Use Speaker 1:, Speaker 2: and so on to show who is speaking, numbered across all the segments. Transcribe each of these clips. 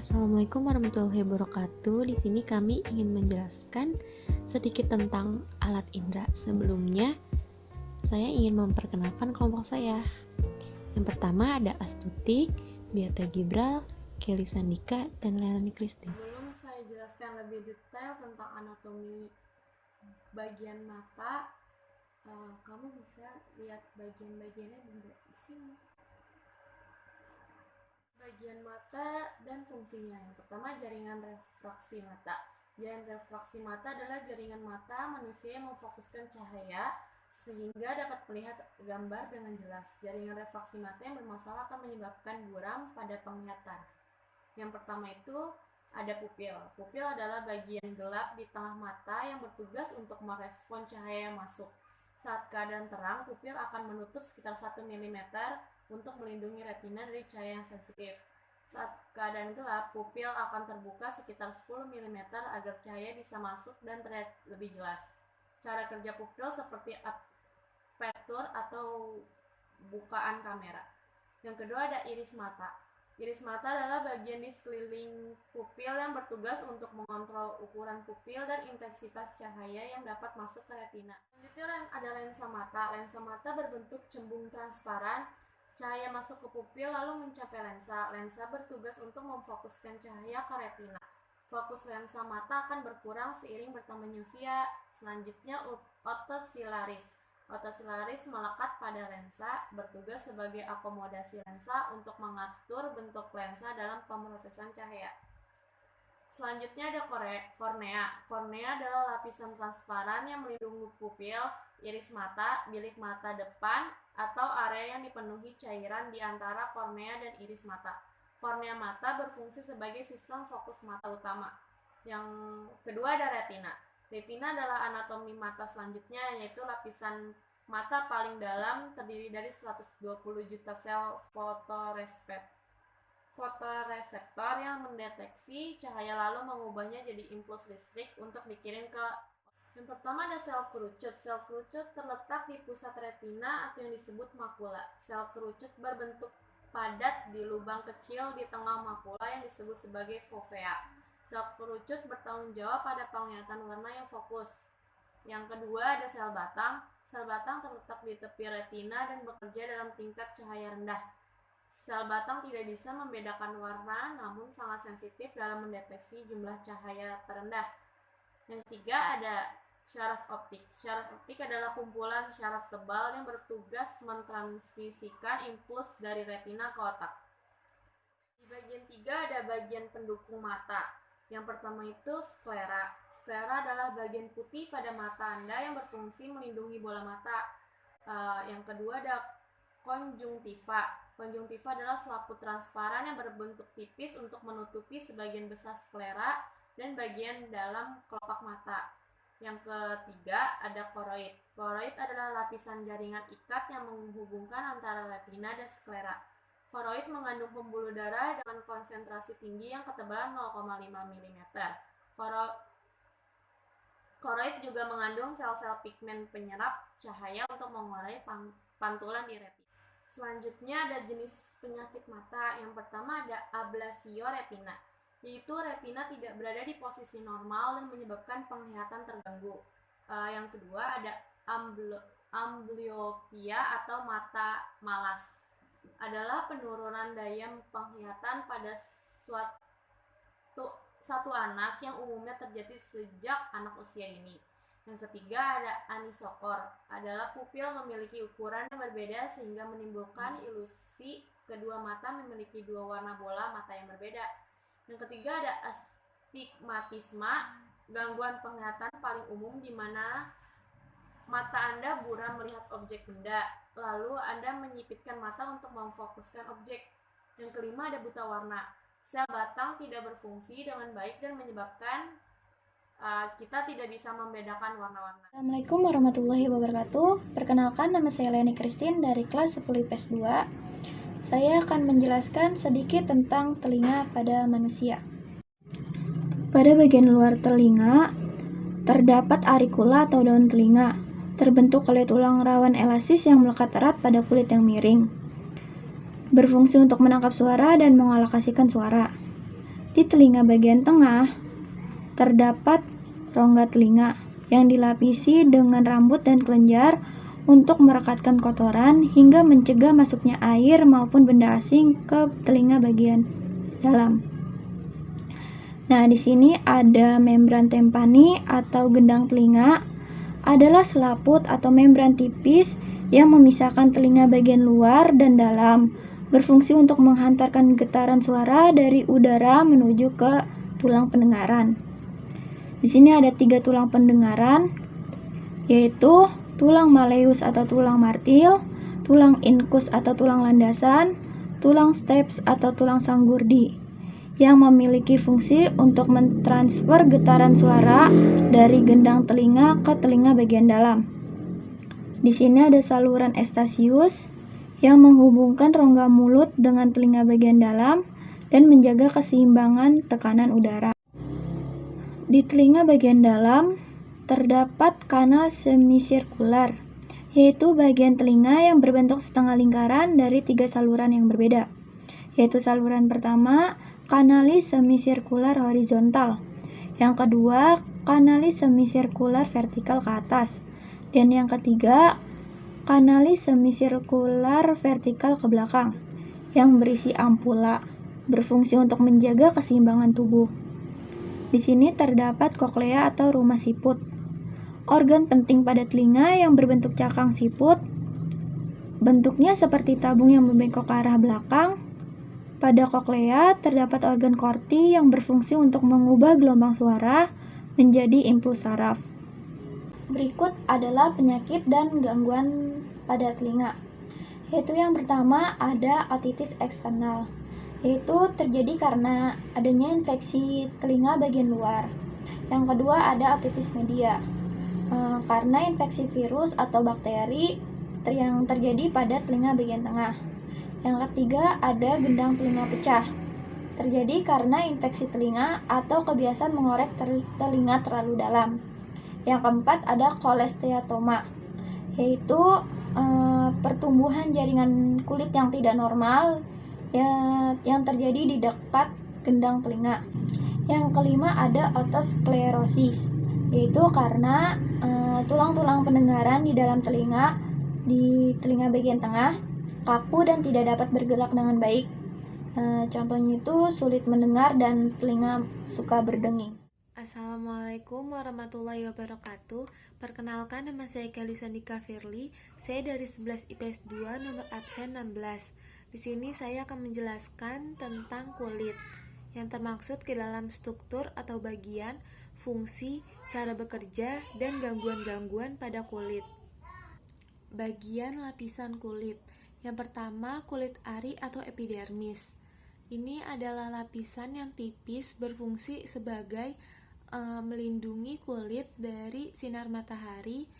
Speaker 1: Assalamualaikum warahmatullahi wabarakatuh. Di sini kami ingin menjelaskan sedikit tentang alat indera. Sebelumnya, saya ingin memperkenalkan kelompok saya. Yang pertama ada Astutik, Beata Gibral, Kelly Sandika, dan Leilani Christine.
Speaker 2: Sebelum saya jelaskan lebih detail tentang anatomi bagian mata, kamu bisa lihat bagian-bagiannya di sini. Bagian mata dan fungsinya. Yang pertama, jaringan refraksi mata. Jaringan refraksi mata adalah jaringan mata manusia yang memfokuskan cahaya sehingga dapat melihat gambar dengan jelas. Jaringan refraksi mata yang bermasalah akan menyebabkan buram pada penglihatan. Yang pertama itu ada pupil. Pupil adalah bagian gelap di tengah mata yang bertugas untuk merespon cahaya yang masuk. Saat keadaan terang, pupil akan menutup sekitar 1 mm untuk melindungi retina dari cahaya yang sensitif. Saat keadaan gelap, pupil akan terbuka sekitar 10 mm agar cahaya bisa masuk dan terlihat lebih jelas. Cara kerja pupil seperti apertur atau bukaan kamera. Yang kedua ada iris mata. Iris mata adalah bagian di sekeliling pupil yang bertugas untuk mengontrol ukuran pupil dan intensitas cahaya yang dapat masuk ke retina. Selanjutnya ada lensa mata. Lensa mata berbentuk cembung transparan. Cahaya masuk ke pupil lalu mencapai lensa. Lensa bertugas untuk memfokuskan cahaya ke retina. Fokus lensa mata akan berkurang seiring bertambahnya usia. Selanjutnya otosilaris. Otosilaris melekat pada lensa, bertugas sebagai akomodasi lensa untuk mengatur bentuk lensa dalam pemrosesan cahaya. Selanjutnya ada kornea. Kornea adalah lapisan transparan yang melindungi pupil, iris mata, bilik mata depan, atau area yang dipenuhi cairan di antara kornea dan iris mata. Kornea mata berfungsi sebagai sistem fokus mata utama. Yang kedua ada retina. Retina adalah anatomi mata selanjutnya, yaitu lapisan mata paling dalam terdiri dari 120 juta sel fotoreseptor yang mendeteksi cahaya lalu mengubahnya jadi impuls listrik untuk dikirim ke. Yang pertama ada sel kerucut. Sel kerucut terletak di pusat retina atau yang disebut makula. Sel kerucut berbentuk padat di lubang kecil di tengah makula yang disebut sebagai fovea. Sel kerucut bertanggung jawab pada penglihatan warna yang fokus. Yang kedua ada sel batang. Sel batang terletak di tepi retina dan bekerja dalam tingkat cahaya rendah. Sel batang tidak bisa membedakan warna, namun sangat sensitif dalam mendeteksi jumlah cahaya terendah. Yang ketiga ada syaraf optik. Syaraf optik adalah kumpulan syaraf tebal yang bertugas mentransmisikan impuls dari retina ke otak. Di bagian 3 ada bagian pendukung mata. Yang pertama itu sklera. Sklera adalah bagian putih pada mata Anda yang berfungsi melindungi bola mata. Yang kedua ada konjungtiva. Konjungtiva adalah selaput transparan yang berbentuk tipis untuk menutupi sebagian besar sklera dan bagian dalam kelopak mata. Yang ketiga ada koroid. Koroid adalah lapisan jaringan ikat yang menghubungkan antara retina dan sklera. Koroid mengandung pembuluh darah dengan konsentrasi tinggi yang ketebalan 0,5 mm. Koroid juga mengandung sel-sel pigmen penyerap cahaya untuk mengurai pantulan di retina. Selanjutnya ada jenis penyakit mata. Yang pertama ada ablasio retina, yaitu retina tidak berada di posisi normal dan menyebabkan penglihatan terganggu. Yang kedua ada amblyopia atau mata malas, adalah penurunan daya penglihatan pada satu anak yang umumnya terjadi sejak anak usia ini. Yang ketiga ada anisokor, adalah pupil memiliki ukuran yang berbeda sehingga menimbulkan ilusi kedua mata memiliki dua warna bola mata yang berbeda. Yang ketiga ada astigmatisma, gangguan penglihatan paling umum di mana mata Anda buram melihat objek benda, lalu Anda menyipitkan mata untuk memfokuskan objek. Yang kelima ada buta warna. Sel batang tidak berfungsi dengan baik dan menyebabkan kita tidak bisa membedakan warna-warna.
Speaker 3: Assalamualaikum warahmatullahi wabarakatuh. Perkenalkan, nama saya Leilani Christine dari kelas 10 IPS 2. Saya akan menjelaskan sedikit tentang telinga pada manusia. Pada bagian luar telinga terdapat auricula atau daun telinga, terbentuk oleh tulang rawan elastis yang melekat erat pada kulit yang miring. Berfungsi untuk menangkap suara dan mengalokasikan suara. Di telinga bagian tengah terdapat rongga telinga yang dilapisi dengan rambut dan kelenjar untuk merekatkan kotoran hingga mencegah masuknya air maupun benda asing ke telinga bagian dalam. Nah, di sini ada membran tympani atau gendang telinga, adalah selaput atau membran tipis yang memisahkan telinga bagian luar dan dalam, berfungsi untuk menghantarkan getaran suara dari udara menuju ke tulang pendengaran. Di sini ada 3 tulang pendengaran, yaitu tulang malleus atau tulang martil, tulang incus atau tulang landasan, tulang stapes atau tulang sanggurdi, yang memiliki fungsi untuk mentransfer getaran suara dari gendang telinga ke telinga bagian dalam. Di sini ada saluran Eustachius yang menghubungkan rongga mulut dengan telinga bagian dalam dan menjaga keseimbangan tekanan udara. Di telinga bagian dalam terdapat kanal semisirkular, yaitu bagian telinga yang berbentuk setengah lingkaran dari 3 saluran yang berbeda, yaitu saluran pertama, kanalis semisirkular horizontal, yang kedua, kanalis semisirkular vertikal ke atas, dan yang ketiga, kanalis semisirkular vertikal ke belakang, yang berisi ampula, berfungsi untuk menjaga keseimbangan tubuh. Di sini terdapat koklea atau rumah siput, organ penting pada telinga yang berbentuk cakang siput, bentuknya seperti tabung yang membengkok ke arah belakang. Pada koklea terdapat organ korti yang berfungsi untuk mengubah gelombang suara menjadi impuls saraf. Berikut adalah penyakit dan gangguan pada telinga, yaitu yang pertama ada otitis eksternal, yaitu terjadi karena adanya infeksi telinga bagian luar. Yang kedua ada otitis media, karena infeksi virus atau bakteri yang terjadi pada telinga bagian tengah. Yang ketiga ada gendang telinga pecah, terjadi karena infeksi telinga atau kebiasaan mengorek telinga terlalu dalam. Yang keempat ada kolesteatoma, yaitu pertumbuhan jaringan kulit yang tidak normal yang terjadi di dekat gendang telinga. Yang kelima ada otosklerosis, yaitu karena tulang-tulang pendengaran di dalam telinga bagian tengah kaku dan tidak dapat bergerak dengan baik. Contohnya itu sulit mendengar dan telinga suka berdenging.
Speaker 2: Assalamualaikum warahmatullahi wabarakatuh. Perkenalkan, nama saya Kalisa Nika Firly. Saya dari 11 IPS 2 nomor absen 16. Di sini saya akan menjelaskan tentang kulit yang termaksud ke dalam struktur atau bagian, fungsi, cara bekerja, dan gangguan-gangguan pada kulit. Bagian lapisan kulit. Yang pertama, kulit ari atau epidermis. Ini adalah lapisan yang tipis berfungsi sebagai melindungi kulit dari sinar matahari,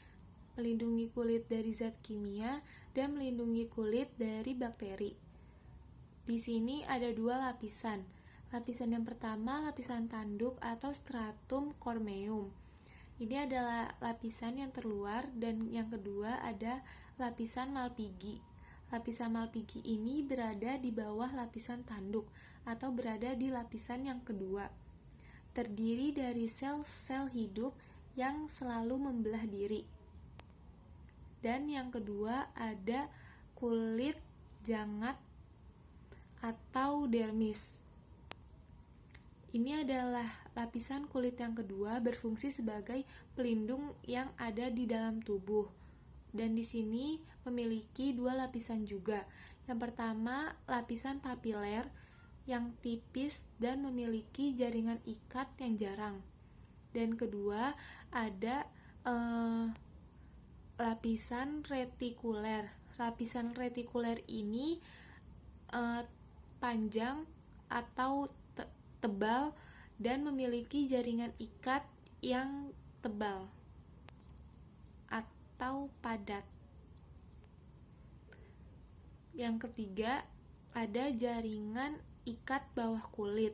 Speaker 2: melindungi kulit dari zat kimia, dan melindungi kulit dari bakteri. Di sini ada 2 lapisan. Lapisan yang pertama, lapisan tanduk atau stratum corneum. Ini adalah lapisan yang terluar, dan yang kedua ada lapisan Malpighi. Lapisan Malpighi ini berada di bawah lapisan tanduk atau berada di lapisan yang kedua. Terdiri dari sel-sel hidup yang selalu membelah diri. Dan yang kedua ada kulit jangat atau dermis. Ini adalah lapisan kulit yang kedua, berfungsi sebagai pelindung yang ada di dalam tubuh. Dan di sini memiliki 2 lapisan juga. Yang pertama, lapisan papiler yang tipis dan memiliki jaringan ikat yang jarang. Dan kedua, ada lapisan retikuler. Lapisan retikuler ini panjang atau tebal dan memiliki jaringan ikat yang tebal atau padat. Yang ketiga, ada jaringan ikat bawah kulit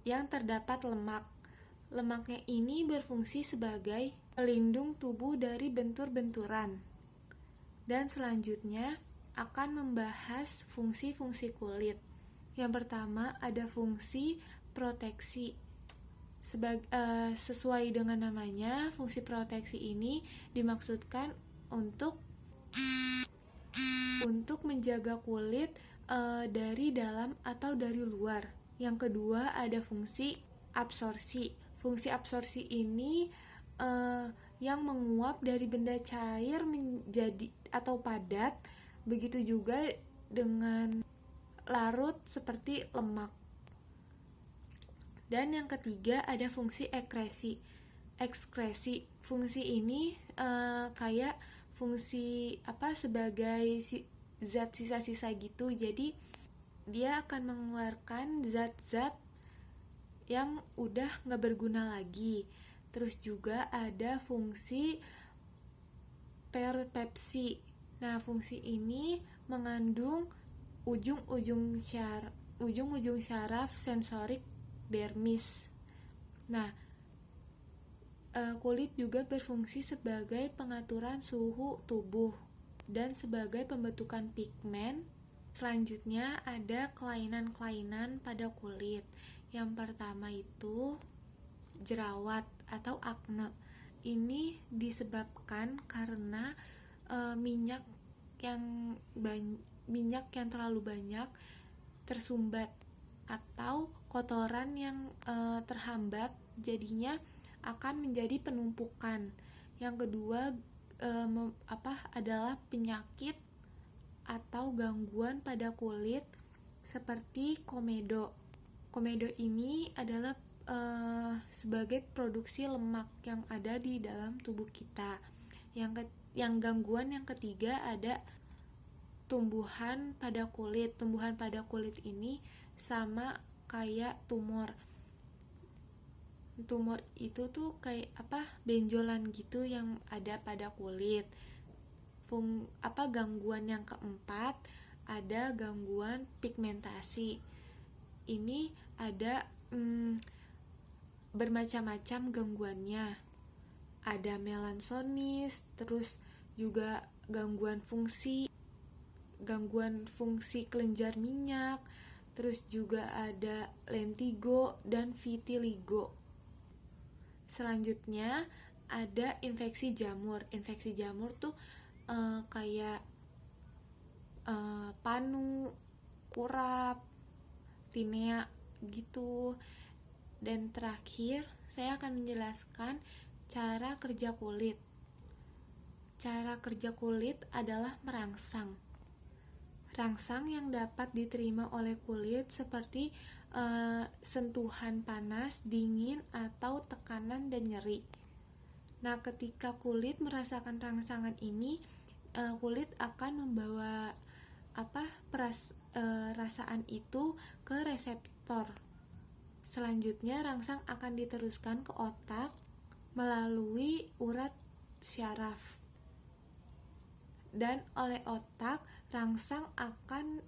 Speaker 2: yang terdapat lemak. Lemaknya ini berfungsi sebagai pelindung tubuh dari bentur-benturan. Dan selanjutnya akan membahas fungsi-fungsi kulit.
Speaker 4: Yang pertama ada fungsi proteksi. Sesuai dengan namanya, fungsi proteksi ini dimaksudkan untuk menjaga kulit dari dalam atau dari luar. Yang kedua ada fungsi absorpsi. Fungsi absorpsi ini yang menguap dari benda cair menjadi atau padat, begitu juga dengan larut seperti lemak. Dan yang ketiga ada fungsi ekskresi. Fungsi ini kayak fungsi sebagai zat sisa-sisa gitu. Jadi dia akan mengeluarkan zat-zat yang udah gak berguna lagi. Terus juga ada fungsi peropepsi. Nah, fungsi ini mengandung ujung-ujung syaraf sensorik dermis. Nah, kulit juga berfungsi sebagai pengaturan suhu tubuh dan sebagai pembentukan pigmen. Selanjutnya ada kelainan-kelainan pada kulit. Yang pertama itu jerawat atau akne. Ini disebabkan karena minyak yang terlalu banyak tersumbat atau kotoran yang terhambat, jadinya akan menjadi penumpukan. Yang kedua adalah penyakit atau gangguan pada kulit seperti komedo. Komedo ini adalah sebagai produksi lemak yang ada di dalam tubuh kita. Yang gangguan yang ketiga ada tumbuhan pada kulit. Tumbuhan pada kulit ini sama kayak tumor. Tumor itu tuh kayak benjolan gitu yang ada pada kulit. Gangguan yang keempat ada gangguan pigmentasi. Ini ada bermacam-macam gangguannya. Ada melansonis, terus juga gangguan fungsi kelenjar minyak, terus juga ada lentigo dan vitiligo. Selanjutnya ada infeksi jamur. Infeksi jamur tuh kayak panu, kurap, tinea gitu. Dan terakhir saya akan menjelaskan cara kerja kulit. Cara kerja kulit adalah merangsang. Rangsang yang dapat diterima oleh kulit seperti sentuhan panas, dingin, atau tekanan dan nyeri. Nah, ketika kulit merasakan rangsangan ini, kulit akan membawa rasaan itu ke reseptor. Selanjutnya, rangsang akan diteruskan ke otak melalui urat syaraf. Dan oleh otak, rangsang akan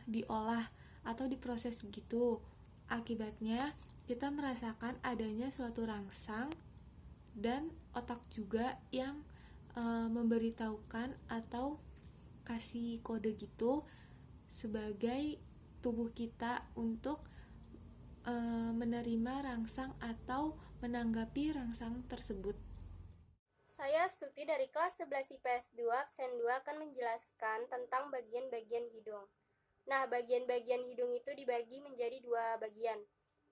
Speaker 4: diolah atau diproses gitu. Akibatnya, kita merasakan adanya suatu rangsang dan otak juga yang memberitahukan atau kasih kode gitu sebagai tubuh kita untuk menerima rangsang atau menanggapi rangsang tersebut.
Speaker 5: Saya Stuti dari kelas 11 IPS 2, absen 2 akan menjelaskan tentang bagian-bagian hidung. Nah, bagian-bagian hidung itu dibagi menjadi dua bagian.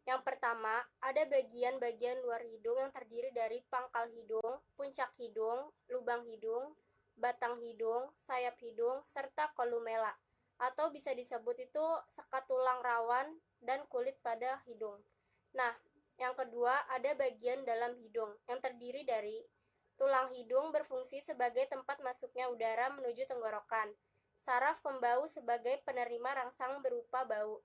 Speaker 5: Yang pertama, ada bagian-bagian luar hidung yang terdiri dari pangkal hidung, puncak hidung, lubang hidung, batang hidung, sayap hidung, serta kolumela. Atau bisa disebut itu sekat tulang rawan dan kulit pada hidung. Nah, yang kedua ada bagian dalam hidung yang terdiri dari tulang hidung berfungsi sebagai tempat masuknya udara menuju tenggorokan. Saraf pembau sebagai penerima rangsang berupa bau.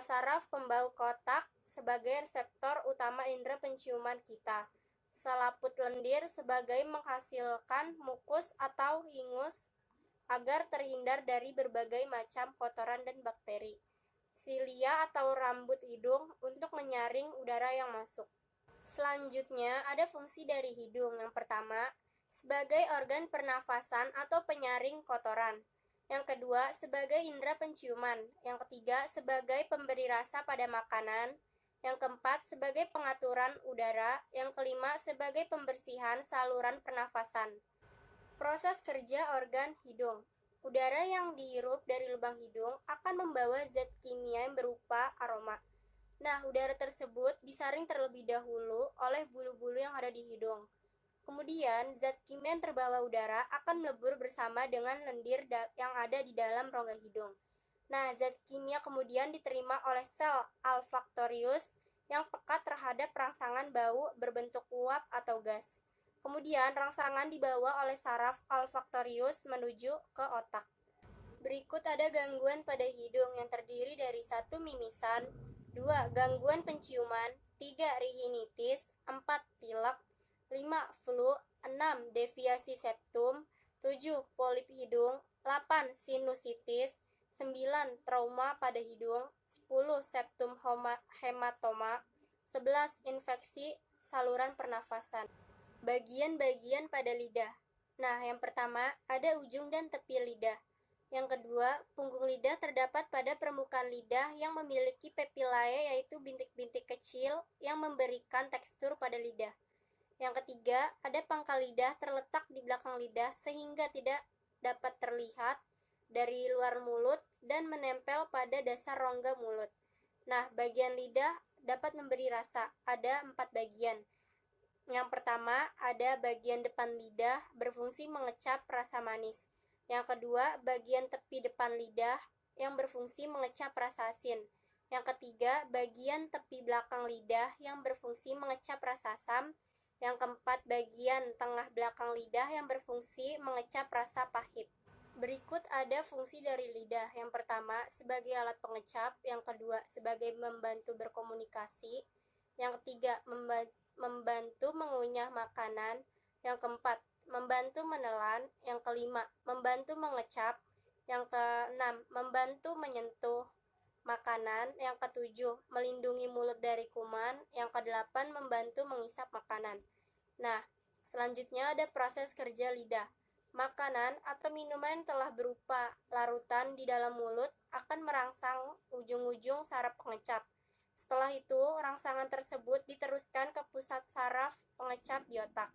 Speaker 5: Saraf pembau kotak sebagai reseptor utama indera penciuman kita. Selaput lendir sebagai menghasilkan mukus atau ingus agar terhindar dari berbagai macam kotoran dan bakteri. Silia atau rambut hidung untuk menyaring udara yang masuk. Selanjutnya, ada fungsi dari hidung. Yang pertama, sebagai organ pernafasan atau penyaring kotoran. Yang kedua, sebagai indera penciuman. Yang ketiga, sebagai pemberi rasa pada makanan. Yang keempat, sebagai pengaturan udara. Yang kelima, sebagai pembersihan saluran pernafasan. Proses kerja organ hidung. Udara yang dihirup dari lubang hidung akan membawa zat kimia yang berupa aroma. Nah, udara tersebut disaring terlebih dahulu oleh bulu-bulu yang ada di hidung. Kemudian, zat kimia yang terbawa udara akan melebur bersama dengan lendir yang ada di dalam rongga hidung. Nah, zat kimia kemudian diterima oleh sel olfaktorius yang peka terhadap rangsangan bau berbentuk uap atau gas. Kemudian, rangsangan dibawa oleh saraf olfaktorius menuju ke otak. Berikut ada gangguan pada hidung yang terdiri dari 1. Mimisan, 2. Gangguan penciuman, 3. Rhinitis, 4. Pilek, 5. Flu, 6. Deviasi septum, 7. Polip hidung, 8. Sinusitis, 9. Trauma pada hidung, 10. Septum hematoma, 11. Infeksi saluran pernafasan. Bagian-bagian pada lidah. Nah, yang pertama ada ujung dan tepi lidah. Yang kedua, punggung lidah terdapat pada permukaan lidah yang memiliki papillae, yaitu bintik-bintik kecil yang memberikan tekstur pada lidah. Yang ketiga, ada pangkal lidah terletak di belakang lidah sehingga tidak dapat terlihat dari luar mulut dan menempel pada dasar rongga mulut. Nah, bagian lidah dapat memberi rasa. Ada 4 bagian. Yang pertama, ada bagian depan lidah berfungsi mengecap rasa manis. Yang kedua, bagian tepi depan lidah yang berfungsi mengecap rasa asin. Yang ketiga, bagian tepi belakang lidah yang berfungsi mengecap rasa asam. Yang keempat, bagian tengah belakang lidah yang berfungsi mengecap rasa pahit. Berikut ada fungsi dari lidah. Yang pertama, sebagai alat pengecap. Yang kedua, sebagai membantu berkomunikasi. Yang ketiga, membantu mengunyah makanan. Yang keempat, membantu menelan. Yang kelima, membantu mengecap. Yang keenam, membantu menyentuh makanan. Yang ketujuh, melindungi mulut dari kuman. Yang kedelapan, membantu mengisap makanan. Nah, selanjutnya ada proses kerja lidah. Makanan atau minuman yang telah berupa larutan di dalam mulut akan merangsang ujung-ujung saraf pengecap. Setelah itu, rangsangan tersebut diteruskan ke pusat saraf pengecap di otak.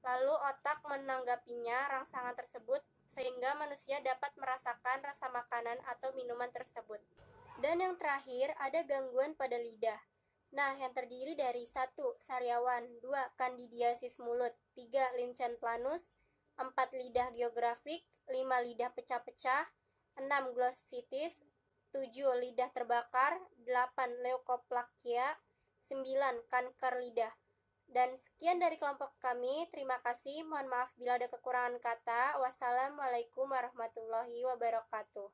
Speaker 5: Lalu otak menanggapinya rangsangan tersebut sehingga manusia dapat merasakan rasa makanan atau minuman tersebut. Dan yang terakhir, ada gangguan pada lidah. Nah, yang terdiri dari 1. Sariawan, 2. Kandidiasis mulut, 3. Lincen planus, 4. Lidah geografik, 5. Lidah pecah-pecah, 6. Glossitis, 7. Lidah terbakar, 8. Leukoplakia, 9. Kanker lidah. Dan sekian dari kelompok kami, terima kasih, mohon maaf bila ada kekurangan kata. Wassalamualaikum warahmatullahi wabarakatuh.